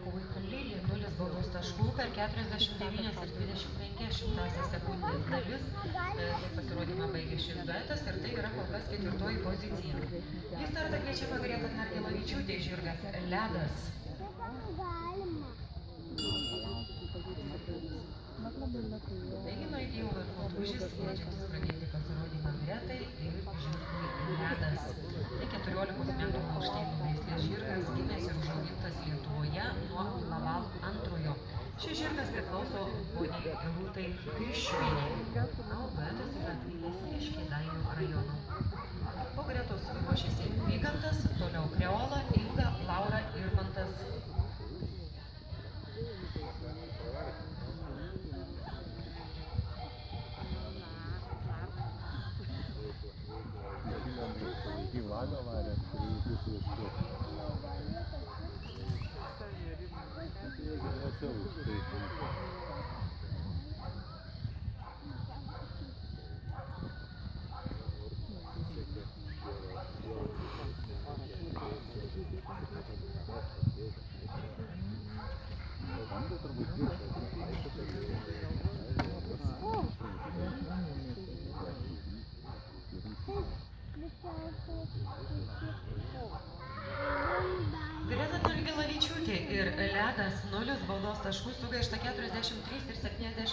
Jakovui Kalilį 0 baudos taškų per 49 ir 25 sekundės dalis. Tai pasirodymą baigė šis duetas ir tai yra kol kas 4. pozicija. Į startą kviečiama Greta Narkelovičiūtė, žirgas Ledas. Taigi nuo įdėjų Lūžis, leidžiantis pradėti pasirodymą Gretai ir žirgui Ledas. Tai 14 metų Holšteino veislės žirgas, gimęs ir užaugintas Lietuvoje nuo Laval antrojo. Šis žirgas priklauso poniai Rūtai Kriščiuvienei. O duetas yra atvykęs iš Kėdainių rajono. Po Gretos ruošiasi Vygantas, toliau Kreola, Ilga, Laura, Irmantas. Vladą varė, kurį pusė iškėti. Greta Narkelovičiūtė ir Ledas 0 baudos taškų sugaišta 43 ir 70.